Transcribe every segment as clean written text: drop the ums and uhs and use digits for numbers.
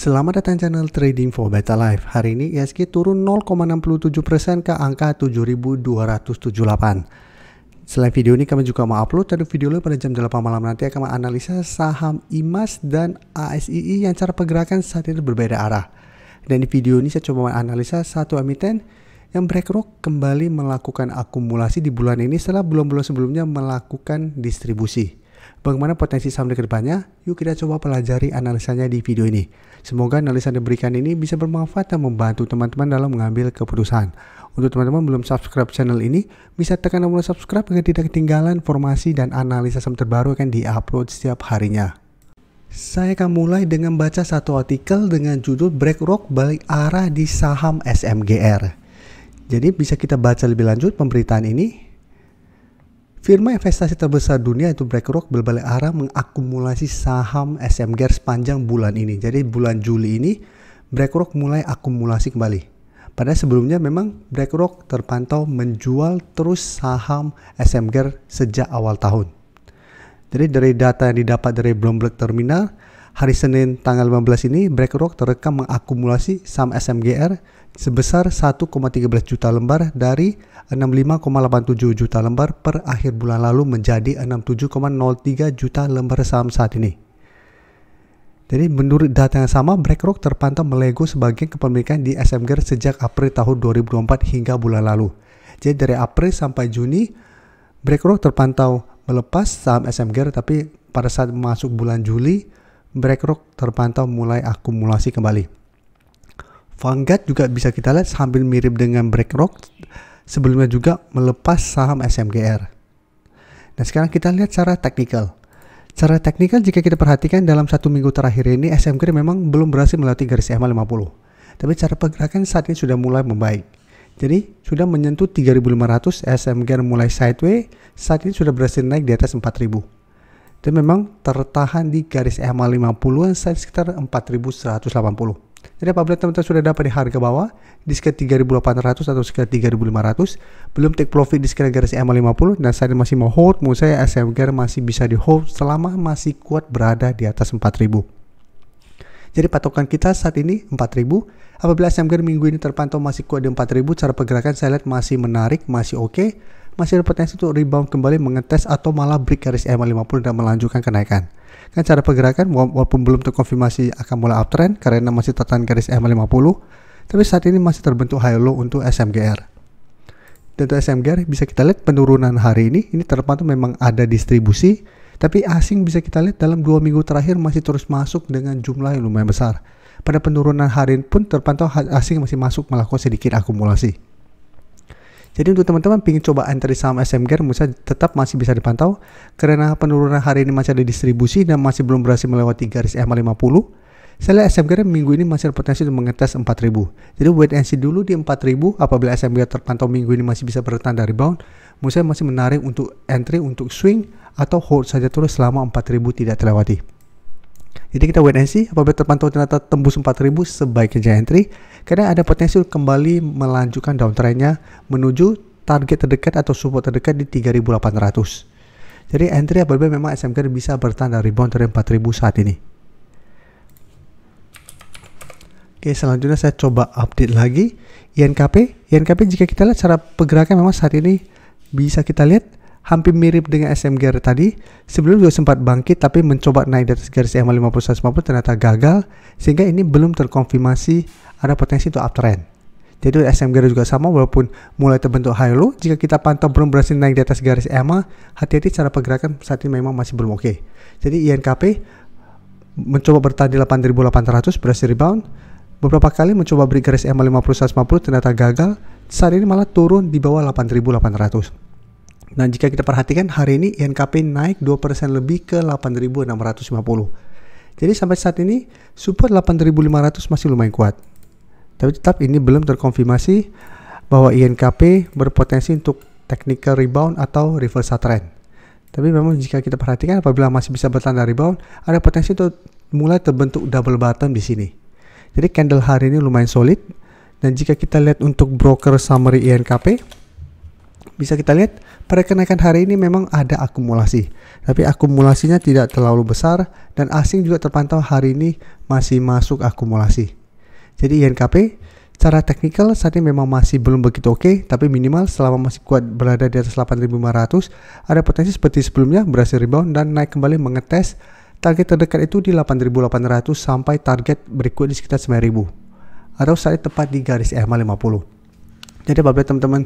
Selamat datang channel Trading for Better Life. Hari ini IHSG turun 0,67% ke angka 7.278. Selain video ini kami juga mau upload tadi video lo pada jam 8 malam nanti akan menganalisa saham IMAS dan ASII yang cara pergerakan saat ini berbeda arah. Dan di video ini saya coba menganalisa satu emiten yang BlackRock kembali melakukan akumulasi di bulan ini setelah bulan-bulan sebelumnya melakukan distribusi. Bagaimana potensi saham di kedepannya? Yuk kita coba pelajari analisanya di video ini. Semoga analisa yang diberikan ini bisa bermanfaat dan membantu teman-teman dalam mengambil keputusan. Untuk teman-teman belum subscribe channel ini, bisa tekan tombol subscribe agar tidak ketinggalan informasi dan analisa saham terbaru yang di-upload setiap harinya. Saya akan mulai dengan baca satu artikel dengan judul BlackRock balik arah di saham SMGR. Jadi bisa kita baca lebih lanjut pemberitaan ini. Firma investasi terbesar dunia yaitu BlackRock berbalik arah mengakumulasi saham SMGR sepanjang bulan ini. Jadi bulan Juli ini BlackRock mulai akumulasi kembali. Padahal sebelumnya memang BlackRock terpantau menjual terus saham SMGR sejak awal tahun. Jadi dari data yang didapat dari Bloomberg Terminal, hari Senin tanggal 15 ini BlackRock terekam mengakumulasi saham SMGR sebesar 1,13 juta lembar dari 65,87 juta lembar per akhir bulan lalu menjadi 67,03 juta lembar saham saat ini. Jadi menurut data yang sama, BlackRock terpantau melego sebagian kepemilikan di SMGR sejak April tahun 2024 hingga bulan lalu. Jadi dari April sampai Juni, BlackRock terpantau melepas saham SMGR, tapi pada saat masuk bulan Juli, BlackRock terpantau mulai akumulasi kembali. Vanguard juga bisa kita lihat hampir mirip dengan BlackRock, sebelumnya juga melepas saham SMGR. Nah sekarang kita lihat secara teknikal. Secara teknikal jika kita perhatikan dalam satu minggu terakhir ini SMGR memang belum berhasil melewati garis EMA 50. Tapi cara pergerakan saat ini sudah mulai membaik. Jadi sudah menyentuh 3.500, SMGR mulai sideways, saat ini sudah berhasil naik di atas 4.000. Dan memang tertahan di garis EMA 50 sekitar 4.180. Jadi apabila teman-teman sudah dapat di harga bawah di sekitar 3.800 atau sekitar 3.500, belum take profit di sekitar garis EMA 50 dan saya masih mau hold, menurut saya SMGR masih bisa di hold selama masih kuat berada di atas 4.000. Jadi patokan kita saat ini 4.000. Apabila SMGR minggu ini terpantau masih kuat di 4.000, cara pergerakan saya lihat masih menarik, masih oke. Masih ada potensi untuk rebound kembali mengetes atau malah break garis EMA 50 dan melanjutkan kenaikan. Kan cara pergerakan walaupun belum terkonfirmasi akan mulai uptrend karena masih tertahan garis EMA 50, tapi saat ini masih terbentuk high low untuk SMGR. Dan untuk SMGR bisa kita lihat penurunan hari ini terpantau memang ada distribusi, tapi asing bisa kita lihat dalam 2 minggu terakhir masih terus masuk dengan jumlah yang lumayan besar. Pada penurunan hari ini pun terpantau asing masih masuk melakukan sedikit akumulasi. Jadi untuk teman-teman ingin coba entry saham SMGR menurut tetap masih bisa dipantau karena penurunan hari ini masih ada distribusi dan masih belum berhasil melewati garis EMA 50. Saya lihat SMGR minggu ini masih ada potensi untuk mengetes 4.000. Jadi wait and see dulu di 4.000. Apabila SMGR terpantau minggu ini masih bisa bertahan dari rebound, menurut saya masih menarik untuk entry, untuk swing atau hold saja terus selama 4.000 tidak terlewati. Jadi kita wait and see, apabila terpantau ternyata tembus 4.000 sebaiknya entry karena ada potensi kembali melanjutkan downtrendnya menuju target terdekat atau support terdekat di 3.800. Jadi entry apabila memang SMGR bisa bertahan dari rebound dari 4.000 saat ini. Oke, selanjutnya saya coba update lagi INKP. INKP jika kita lihat cara pergerakan memang saat ini bisa kita lihat hampir mirip dengan SMGR tadi. Sebelum juga sempat bangkit tapi mencoba naik di atas garis EMA 50 150 ternyata gagal, sehingga ini belum terkonfirmasi ada potensi untuk uptrend. Jadi SMGR juga sama, walaupun mulai terbentuk high low, jika kita pantau belum berhasil naik di atas garis EMA, hati-hati cara pergerakan saat ini memang masih belum oke. Jadi INKP mencoba bertahan di 8.800 berhasil rebound, beberapa kali mencoba break garis EMA 50 150 ternyata gagal, saat ini malah turun di bawah 8.800. Nah jika kita perhatikan hari ini INKP naik 2% lebih ke 8.650. Jadi sampai saat ini support 8.500 masih lumayan kuat. Tapi tetap ini belum terkonfirmasi bahwa INKP berpotensi untuk technical rebound atau reversal trend. Tapi memang jika kita perhatikan apabila masih bisa bertahan dari rebound, ada potensi untuk mulai terbentuk double bottom di sini. Jadi candle hari ini lumayan solid. Dan jika kita lihat untuk broker summary INKP, bisa kita lihat pada kenaikan hari ini memang ada akumulasi, tapi akumulasinya tidak terlalu besar dan asing juga terpantau hari ini masih masuk akumulasi. Jadi INKP secara teknikal saat ini memang masih belum begitu oke, tapi minimal selama masih kuat berada di atas 8.500, ada potensi seperti sebelumnya berhasil rebound dan naik kembali mengetes target terdekat itu di 8.800 sampai target berikut di sekitar 9.000 atau saat ini tepat di garis EMA 50. Jadi apabila teman-teman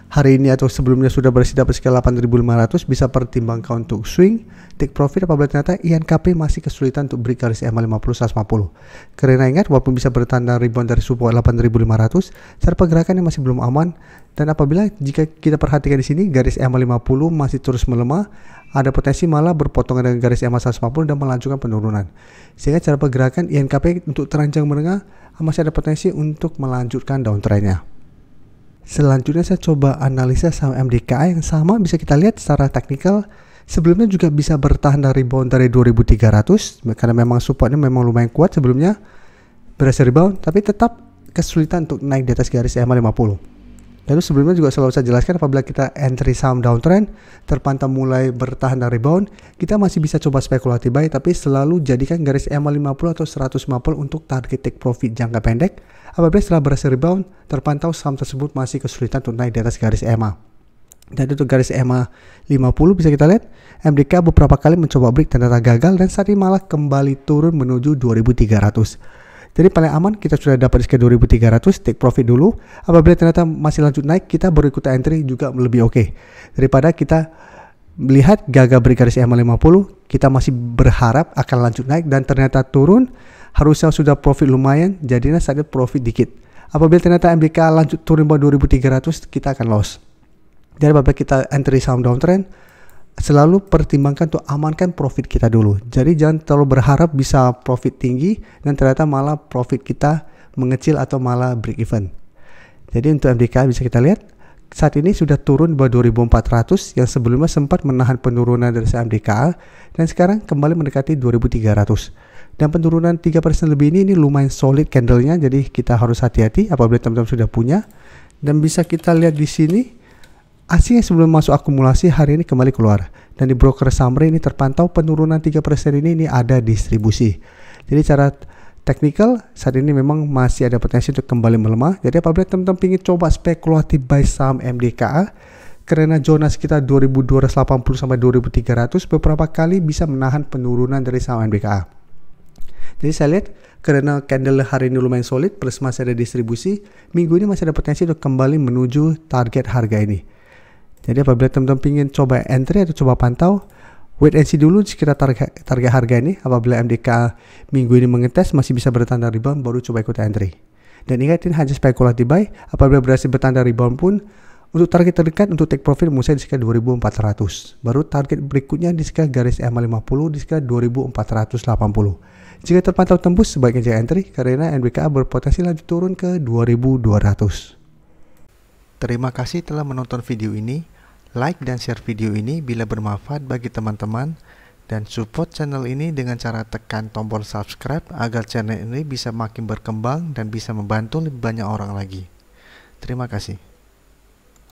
hari ini atau sebelumnya sudah berhasil dapat sekitar 8.500, bisa pertimbangkan untuk swing take profit apabila ternyata INKP masih kesulitan untuk break garis EMA 50 150. Karena ingat, walaupun bisa bertanda rebound dari support 8.500, secara pergerakan yang masih belum aman, dan apabila jika kita perhatikan di sini garis EMA 50 masih terus melemah, ada potensi malah berpotongan dengan garis EMA 150 dan melanjutkan penurunan. Sehingga cara pergerakan INKP untuk teranjang menengah masih ada potensi untuk melanjutkan downtrendnya. Selanjutnya saya coba analisa saham MDKA yang sama bisa kita lihat secara teknikal. Sebelumnya juga bisa bertahan dari rebound dari 2.300 karena memang supportnya memang lumayan kuat sebelumnya, berhasil rebound tapi tetap kesulitan untuk naik di atas garis EMA 50. Lalu sebelumnya juga selalu saya jelaskan apabila kita entry saham downtrend terpantau mulai bertahan dari rebound, kita masih bisa coba spekulatif buy, tapi selalu jadikan garis EMA 50 atau 150 untuk target take profit jangka pendek. Apabila setelah berhasil rebound terpantau saham tersebut masih kesulitan untuk naik di atas garis EMA. Dan untuk garis EMA 50 bisa kita lihat MDK beberapa kali mencoba break ternyata gagal dan saat ini malah kembali turun menuju 2.300. Jadi paling aman kita sudah dapat sekitar 2.300, take profit dulu. Apabila ternyata masih lanjut naik, kita baru ikut entry juga lebih oke. Daripada kita melihat gagal break garis EMA 50, kita masih berharap akan lanjut naik dan ternyata turun, harusnya sudah profit lumayan, jadinya saatnya profit dikit. Apabila ternyata MDK lanjut turun bawah 2.300, kita akan loss. Jadi apabila kita entry saham downtrend, selalu pertimbangkan untuk amankan profit kita dulu. Jadi jangan terlalu berharap bisa profit tinggi dan ternyata malah profit kita mengecil atau malah break even. Jadi untuk MDK bisa kita lihat saat ini sudah turun bawah 2.400 yang sebelumnya sempat menahan penurunan dari saham MDKA dan sekarang kembali mendekati 2.300. Dan penurunan 3% lebih ini lumayan solid candlenya, jadi kita harus hati-hati apabila teman-teman sudah punya. Dan bisa kita lihat di sini asing yang sebelum masuk akumulasi hari ini kembali keluar, dan di broker summary ini terpantau penurunan 3% ini ada distribusi. Jadi cara teknikal saat ini memang masih ada potensi untuk kembali melemah. Jadi apabila teman-teman ingin coba spekulatif buy saham MDKA karena zona sekitar 2.280 sampai 2.300 beberapa kali bisa menahan penurunan dari saham MDKA. Jadi saya lihat karena candle hari ini lumayan solid plus masih ada distribusi, minggu ini masih ada potensi untuk kembali menuju target harga ini. Jadi apabila teman-teman ingin coba entry atau coba pantau, wait and see dulu sekitar target harga ini. Apabila MDK minggu ini mengetes masih bisa bertanda rebound, baru coba ikut entry. Dan ingatin hanya spekulatif buy. Apabila berhasil bertanda rebound pun, untuk target terdekat untuk take profit mulai di sekitar 2.400. Baru target berikutnya di sekitar garis EMA 50 di sekitar 2.480. Jika terpantau tembus sebaiknya jangan entry karena MDK berpotensi lanjut turun ke 2.200. Terima kasih telah menonton video ini. Like dan share video ini bila bermanfaat bagi teman-teman, dan support channel ini dengan cara tekan tombol subscribe agar channel ini bisa makin berkembang dan bisa membantu lebih banyak orang lagi. Terima kasih.